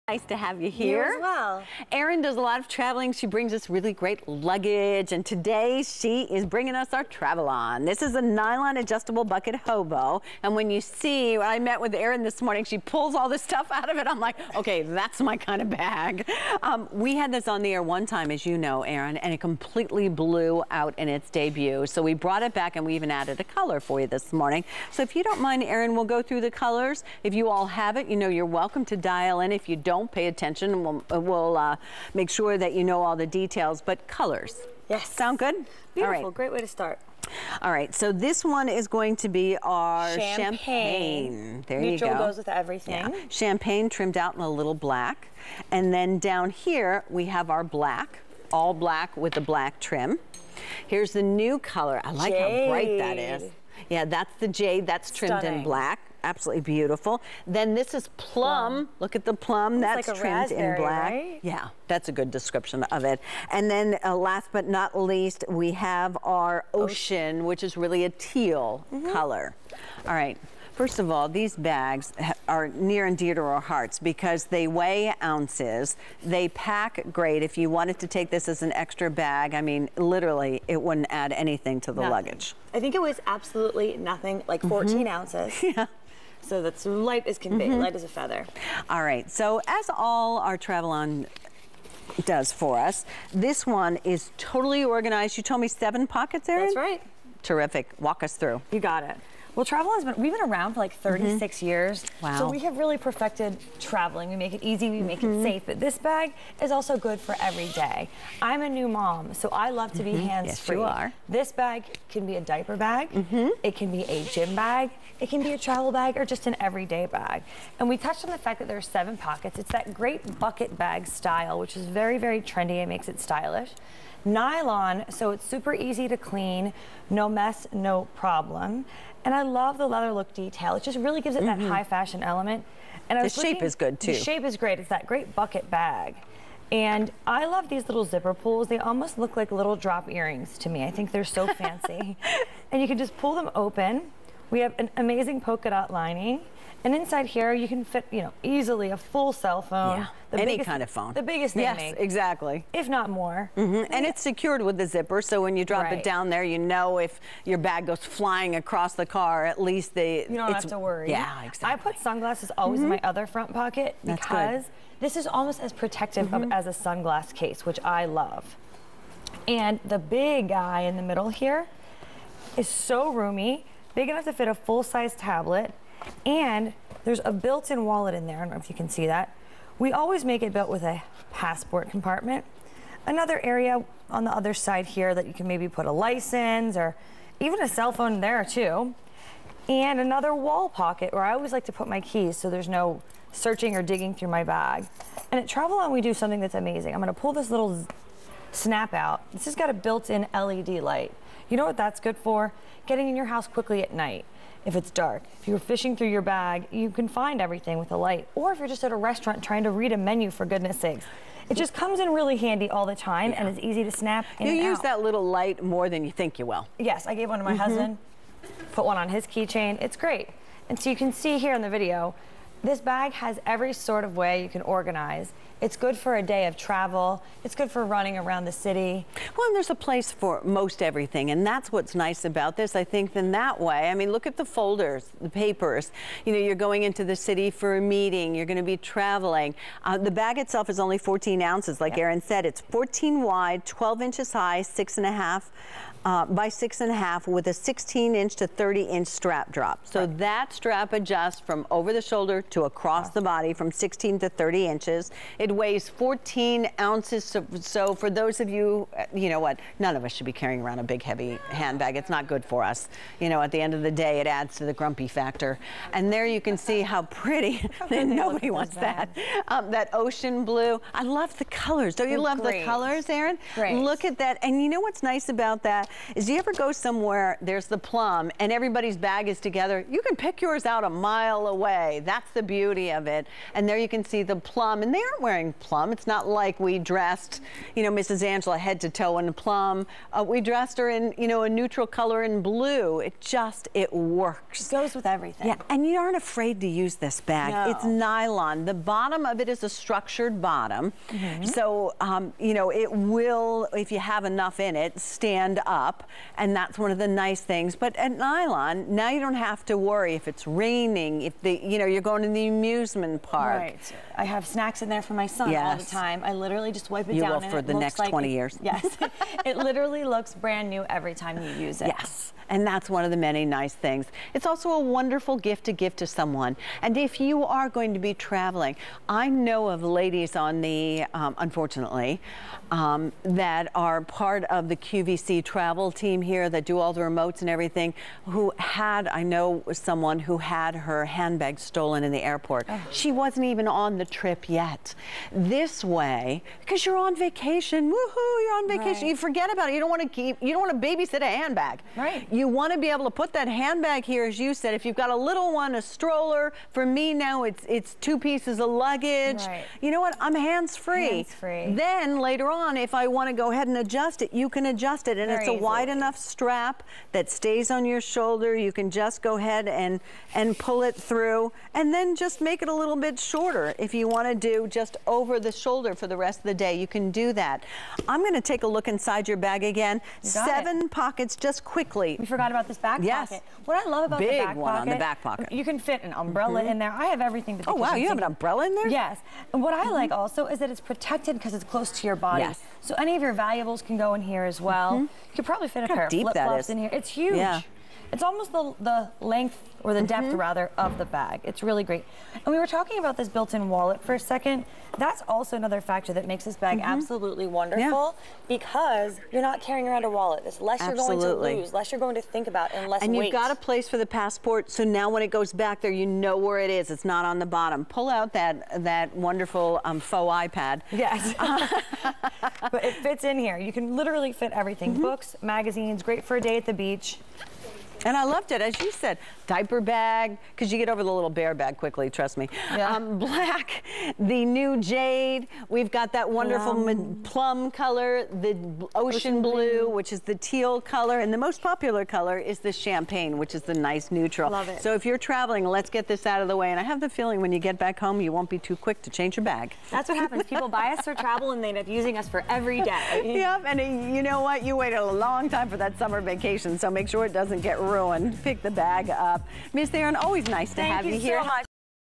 Nice to have you here. You as well. Erin does a lot of traveling. She brings us really great luggage, and today she is bringing us our Travelon. This is a nylon adjustable bucket hobo, and when you see, I met with Erin this morning, she pulls all this stuff out of it. I'm like, okay, that's my kind of bag. We had this on the air one time, as you know, Erin, and it completely blew out in its debut. So we brought it back, and we even added a color for you this morning. So if you don't mind, Erin, we'll go through the colors. If you all have it, you know, you're welcome to dial in. If you don't, pay attention, and we'll make sure that you know all the details. But colors. Yes. Sound good? Beautiful. All right. Great way to start. All right. So this one is going to be our champagne. There you go. Neutral goes with everything. Yeah. Champagne trimmed out in a little black. And then down here we have our black, all black with the black trim. Here's the new color. I like how bright that is. Yeah, that's the jade. That's trimmed in black. Absolutely beautiful. Then this is plum. Look at the plum. That's like trimmed in black. Right? Yeah, that's a good description of it. And then last but not least, we have our ocean, which is really a teal color. All right. First of all, these bags are near and dear to our hearts because they weigh ounces. They pack great. If you wanted to take this as an extra bag, I mean, literally, it wouldn't add anything to the luggage. I think it was absolutely nothing, like 14 ounces. Yeah. So that's light as can be, light as a feather. All right, so as all our Travelon does for us, this one is totally organized. You told me 7 pockets, Erin? That's right. Terrific. Walk us through. You got it. Well, we've been around for like 36 years. Wow. So we have really perfected traveling. We make it easy, we make it safe. But this bag is also good for every day. I'm a new mom, so I love to be hands-free. Yes, you are. This bag can be a diaper bag. It can be a gym bag. It can be a travel bag or just an everyday bag. And we touched on the fact that there are 7 pockets. It's that great bucket bag style, which is very, very trendy and makes it stylish. Nylon, so it's super easy to clean, no mess, no problem. And I love the leather look detail. It just really gives it that high fashion element. And the shape is good too. The shape is great. It's that great bucket bag. And I love these little zipper pulls. They almost look like little drop earrings to me. I think they're so fancy. And you can just pull them open. We have an amazing polka dot lining. And inside here, you can fit, you know, easily a full cell phone. Yeah, any kind of phone. The biggest they make. Yes, exactly. If not more. And it's secured with the zipper, so when you drop it down there, you know if your bag goes flying across the car, at least you don't have to worry. Yeah, exactly. I put sunglasses always in my other front pocket because this is almost as protective as a sunglass case, which I love. And the big guy in the middle here is so roomy, big enough to fit a full-size tablet. And there's a built-in wallet in there. I don't know if you can see that. We always make it built with a passport compartment. Another area on the other side here that you can maybe put a license or even a cell phone there too. And another wall pocket where I always like to put my keys so there's no searching or digging through my bag. And at Travelon we do something that's amazing. I'm gonna pull this little snap out. This has got a built-in LED light. You know what that's good for? Getting in your house quickly at night. If it's dark, if you're fishing through your bag, you can find everything with a light. Or if you're just at a restaurant trying to read a menu, for goodness sakes. It just comes in really handy all the time and it's easy to snap in and out. You use that little light more than you think you will. Yes, I gave one to my husband, put one on his keychain. It's great. And so you can see here in the video, this bag has every sort of way you can organize. It's good for a day of travel. It's good for running around the city. Well, and there's a place for most everything, and that's what's nice about this, I think, in that way. I mean, look at the folders, the papers. You know, you're going into the city for a meeting. You're going to be traveling. The bag itself is only 14 ounces, like Erin said. It's 14 wide, 12 inches high, 6.5 by 6.5 with a 16-inch to 30-inch strap drop. So that strap adjusts from over the shoulder to across the body from 16 to 30 inches. It weighs 14 ounces. So for those of you, you know what, none of us should be carrying around a big heavy handbag. It's not good for us. You know, at the end of the day, it adds to the grumpy factor. And there you can see how pretty, nobody wants that. That ocean blue. I love the colors. Don't you love the colors, Erin? Great. Look at that. And you know what's nice about that? is, do you ever go somewhere, there's the plum, and everybody's bag is together? You can pick yours out a mile away. That's the beauty of it. And there you can see the plum, and they aren't wearing plum. It's not like we dressed, you know, Mrs. Angela head to toe in plum. We dressed her in, you know, a neutral color in blue. It works. It goes with everything. Yeah, and you aren't afraid to use this bag. No. It's nylon. The bottom of it is a structured bottom. So, you know, it will, if you have enough in it, stand up. And that's one of the nice things. But at nylon, now you don't have to worry if it's raining, if you know, you're going to the amusement park. Right. I have snacks in there for my son all the time. I literally just wipe it down. You will for the next 20 years. Yes. It literally looks brand new every time you use it. Yes. And that's one of the many nice things. It's also a wonderful gift to give to someone. And if you are going to be traveling, I know of ladies on the, unfortunately, that are part of the QVC travel team here that do all the remotes and everything, who had, I know someone who had her handbag stolen in the airport. Oh. She wasn't even on the trip yet. This way, because you're on vacation, woohoo, you're on vacation, right. You forget about it. You don't want to babysit a handbag. Right. You want to be able to put that handbag here, as you said. If you've got a little one, a stroller, for me now it's 2 pieces of luggage. Right. You know what? I'm hands-free. Hands-free. Then later on, if I want to go ahead and adjust it, you can adjust it. And Very it's a wide easily. enough strap that stays on your shoulder. You can just go ahead and pull it through, and then just make it a little bit shorter. If you want to do just over the shoulder for the rest of the day, you can do that. I'm going to take a look inside your bag again. 7 pockets, just quickly. We forgot about this back pocket. What I love about the back one pocket, on the back pocket. You can fit an umbrella in there. I have everything but the Oh wow, kitchen you have sink. an umbrella in there? Yes. And what I like also is that it's protected because it's close to your body. Yes. So any of your valuables can go in here as well. You could probably fit a pair of flip-flops in here. It's huge. Yeah. It's almost the length or the depth rather of the bag. It's really great. And we were talking about this built-in wallet for a second. That's also another factor that makes this bag absolutely wonderful because you're not carrying around a wallet. There's less you're going to lose, less you're going to think about, and less weight. And you've got a place for the passport, so now when it goes back there, you know where it is. It's not on the bottom. Pull out that wonderful faux iPad. Yes. But it fits in here. You can literally fit everything. Books, magazines, great for a day at the beach. And I loved it, as you said, diaper bag, because you get over the little bear bag quickly, trust me. Yeah. Black, the new jade. We've got that wonderful plum color, the ocean blue, which is the teal color, and the most popular color is the champagne, which is the nice neutral. Love it. So if you're traveling, let's get this out of the way. And I have the feeling when you get back home, you won't be too quick to change your bag. That's what happens. People buy us for travel and they end up using us for every day. Yep, and you know what? You waited a long time for that summer vacation, so make sure it doesn't get ruined. Pick the bag up. Miss Theron, always nice to have you here. Thank you so much.